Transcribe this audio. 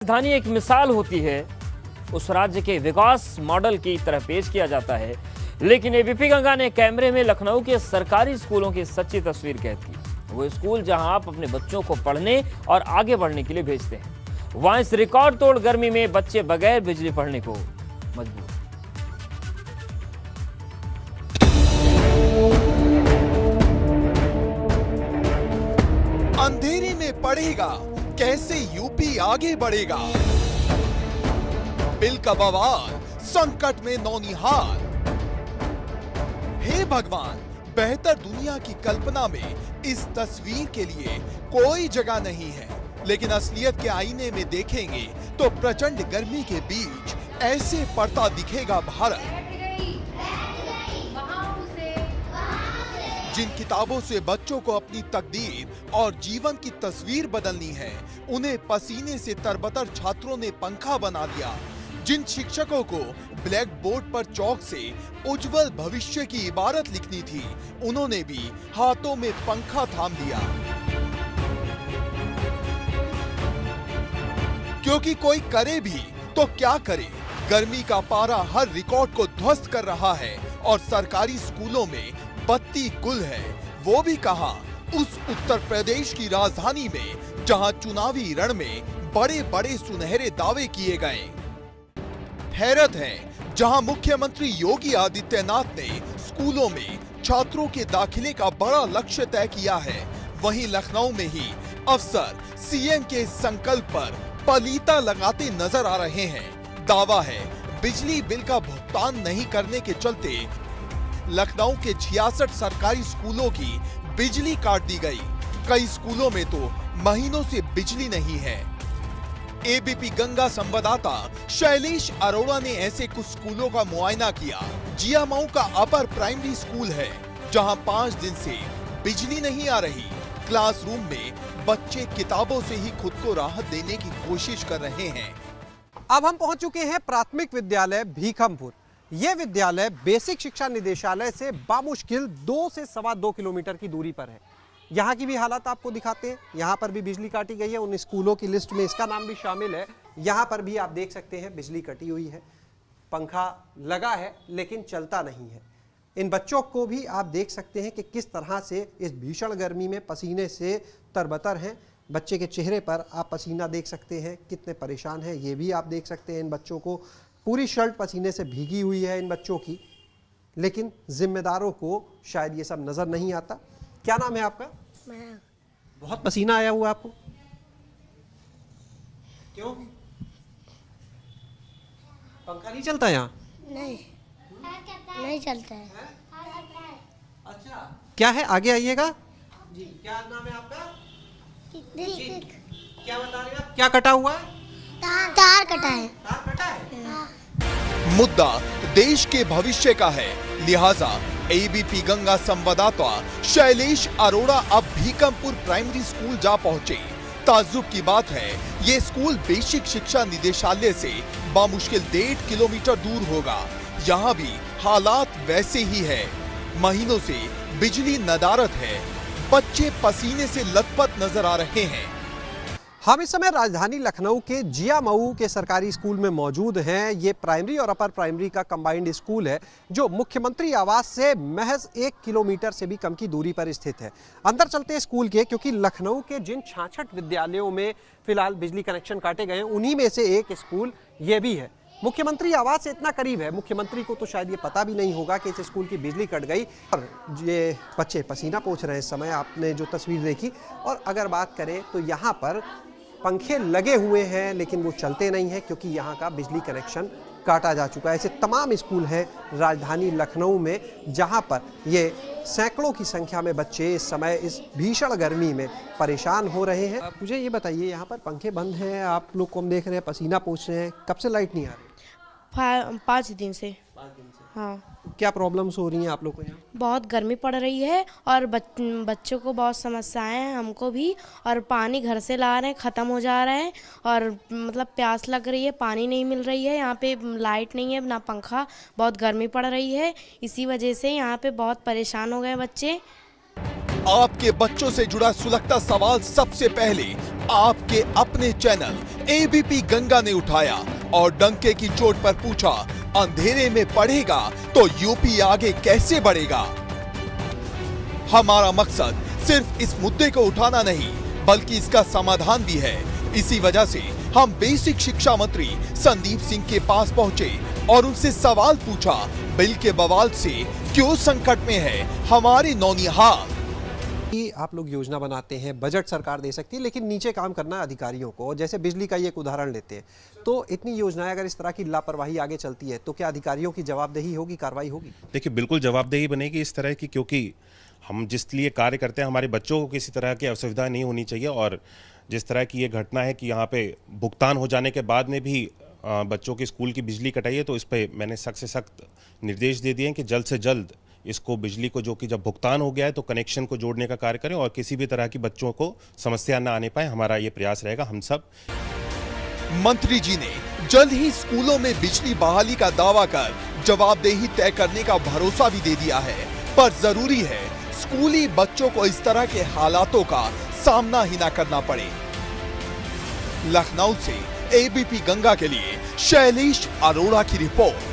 राजधानी एक मिसाल होती है, उस राज्य के विकास मॉडल की तरह पेश किया जाता है, लेकिन एबीपी गंगा ने कैमरे में लखनऊ के सरकारी स्कूलों की सच्ची तस्वीर कैद की। वो स्कूल जहां आप अपने बच्चों को पढ़ने और आगे बढ़ने के लिए भेजते हैं, वहां इस रिकॉर्ड तोड़ गर्मी में बच्चे बगैर बिजली पढ़ने को मजबूर। अंधेरे में पड़ेगा, कैसे यूपी आगे बढ़ेगा। बिल का बवाल, संकट में नौनिहाल। हे भगवान, बेहतर दुनिया की कल्पना में इस तस्वीर के लिए कोई जगह नहीं है, लेकिन असलियत के आईने में देखेंगे तो प्रचंड गर्मी के बीच ऐसे पड़ता दिखेगा भारत। जिन किताबों से बच्चों को अपनी तकदीर और जीवन की तस्वीर बदलनी है, उन्हें पसीने से तरबतर छात्रों ने पंखा बना दिया। जिन शिक्षकों को ब्लैक बोर्ड पर चौक से उज्जवल भविष्य की इबारत लिखनी थी, उन्होंने भी हाथों में पंखा थाम लिया। क्योंकि कोई करे भी तो क्या करे, गर्मी का पारा हर रिकॉर्ड को ध्वस्त कर रहा है और सरकारी स्कूलों में बत्ती गुल है। वो भी कहां, उस उत्तर प्रदेश की राजधानी में जहां चुनावी रण में बड़े बड़े सुनहरे दावे किए गए। हैरत है, जहां मुख्यमंत्री योगी आदित्यनाथ ने स्कूलों में छात्रों के दाखिले का बड़ा लक्ष्य तय किया है, वहीं लखनऊ में ही अफसर सीएम के संकल्प पर पलीता लगाते नजर आ रहे हैं। दावा है, बिजली बिल का भुगतान नहीं करने के चलते लखनऊ के 66 सरकारी स्कूलों की बिजली काट दी गई। कई स्कूलों में तो महीनों से बिजली नहीं है। एबीपी गंगा संवाददाता शैलेश अरोड़ा ने ऐसे कुछ स्कूलों का मुआयना किया। जियामऊ का अपर प्राइमरी स्कूल है, जहां 5 दिन से बिजली नहीं आ रही। क्लासरूम में बच्चे किताबों से ही खुद को राहत देने की कोशिश कर रहे हैं। अब हम पहुंच चुके हैं प्राथमिक विद्यालय भीखमपुर। यह विद्यालय बेसिक शिक्षा निदेशालय से बामुश्किल 2 से 2.25 किलोमीटर की दूरी पर है। यहाँ की भी हालत आपको दिखाते हैं। यहाँ पर भी बिजली काटी गई है, उन स्कूलों की लिस्ट में इसका नाम भी शामिल है। यहाँ पर भी आप देख सकते हैं बिजली कटी हुई है, पंखा लगा है लेकिन चलता नहीं है। इन बच्चों को भी आप देख सकते हैं कि किस तरह से इस भीषण गर्मी में पसीने से तरबतर हैं। बच्चे के चेहरे पर आप पसीना देख सकते हैं, कितने परेशान हैं ये भी आप देख सकते हैं। इन बच्चों को पूरी शर्ट पसीने से भीगी हुई है इन बच्चों की, लेकिन जिम्मेदारों को शायद ये सब नजर नहीं आता। क्या नाम है आपका? मैं। बहुत पसीना आया हुआ आपको, क्यों? पंखा नहीं चलता यहाँ? नहीं चलता है। अच्छा, क्या है? आगे आइएगा जी। क्या नाम है आपका? क्या बता रहे हैं आप? क्या कटा हुआ है? तार कटा है। तार कटा है? मुद्दा देश के भविष्य का है, लिहाजा एबीपी गंगा संवाददाता शैलेश अरोड़ा अब भीखमपुर प्राइमरी स्कूल जा पहुंचे। ताज्जुब की बात है, ये स्कूल बेसिक शिक्षा निदेशालय से बामुश्किल 1.5 किलोमीटर दूर होगा। यहाँ भी हालात वैसे ही है, महीनों से बिजली नदारद है, बच्चे पसीने से लथपथ नजर आ रहे हैं। हम इस समय राजधानी लखनऊ के जियामऊ के सरकारी स्कूल में मौजूद हैं। ये प्राइमरी और अपर प्राइमरी का कंबाइंड स्कूल है, जो मुख्यमंत्री आवास से महज 1 किलोमीटर से भी कम की दूरी पर स्थित है। अंदर चलते हैं स्कूल के, क्योंकि लखनऊ के जिन 66 विद्यालयों में फिलहाल बिजली कनेक्शन काटे गए हैं, उन्हीं में से एक स्कूल ये भी है। मुख्यमंत्री आवास से इतना करीब है, मुख्यमंत्री को तो शायद ये पता भी नहीं होगा कि इस स्कूल की बिजली कट गई। और ये बच्चे पसीना पोंछ रहे हैं इस समय, आपने जो तस्वीर देखी। और अगर बात करें तो यहाँ पर पंखे लगे हुए हैं, लेकिन वो चलते नहीं हैं, क्योंकि यहाँ का बिजली कनेक्शन काटा जा चुका है। ऐसे तमाम स्कूल हैं राजधानी लखनऊ में, जहाँ पर ये सैकड़ों की संख्या में बच्चे इस समय इस भीषण गर्मी में परेशान हो रहे हैं। मुझे ये बताइए, यहाँ पर पंखे बंद हैं, आप लोग को हम देख रहे हैं पसीना पोंछ रहे हैं, कब से लाइट नहीं आ रही? 5 दिन से। 5 दिन से। हाँ। क्या प्रॉब्लम्स हो रही हैं आप लोग को यहाँ? बहुत गर्मी पड़ रही है और बच्चों को बहुत समस्याएं हैं, हमको भी। और पानी घर से ला रहे हैं, ख़त्म हो जा रहा है। और मतलब प्यास लग रही है, पानी नहीं मिल रही है। यहाँ पे लाइट नहीं है, ना पंखा, बहुत गर्मी पड़ रही है। इसी वजह से यहाँ पे बहुत परेशान हो गए बच्चे। आपके बच्चों से जुड़ा सुलगता सवाल सबसे पहले आपके अपने चैनल एबीपी गंगा ने उठाया और डंके की चोट पर पूछा, अंधेरे में पढ़ेगा तो यूपी आगे कैसे बढ़ेगा। हमारा मकसद सिर्फ इस मुद्दे को उठाना नहीं बल्कि इसका समाधान भी है। इसी वजह से हम बेसिक शिक्षा मंत्री संदीप सिंह के पास पहुंचे और उनसे सवाल पूछा, बिल के बवाल से क्यों संकट में है हमारी नौनिहाल। कि आप लोग योजना बनाते हैं, बजट सरकार दे सकती है, लेकिन नीचे काम करना है अधिकारियों को। जैसे बिजली का ये एक उदाहरण लेते हैं, तो इतनी योजनाएं अगर इस तरह की लापरवाही आगे चलती है तो क्या अधिकारियों की जवाबदेही होगी, कार्रवाई होगी? देखिए, बिल्कुल जवाबदेही बनेगी इस तरह की, क्योंकि हम जिस लिए कार्य करते हैं हमारे बच्चों को किसी तरह की असुविधा नहीं होनी चाहिए। और जिस तरह की ये घटना है कि यहाँ पे भुगतान हो जाने के बाद में भी बच्चों की स्कूल की बिजली कटाई है, तो इस पर मैंने सख्त से सख्त निर्देश दे दिए हैं कि जल्द से जल्द इसको बिजली को, जो कि जब भुगतान हो गया है तो कनेक्शन को जोड़ने का कार्य करें और किसी भी तरह की बच्चों को समस्या ना आने पाए। हमारा ये प्रयास रहेगा। हम सब मंत्री जी ने जल्द ही स्कूलों में बिजली बहाली का दावा कर जवाबदेही तय करने का भरोसा भी दे दिया है, पर जरूरी है स्कूली बच्चों को इस तरह के हालातों का सामना ही ना करना पड़े। लखनऊ से एबीपी गंगा के लिए शैलेश अरोड़ा की रिपोर्ट।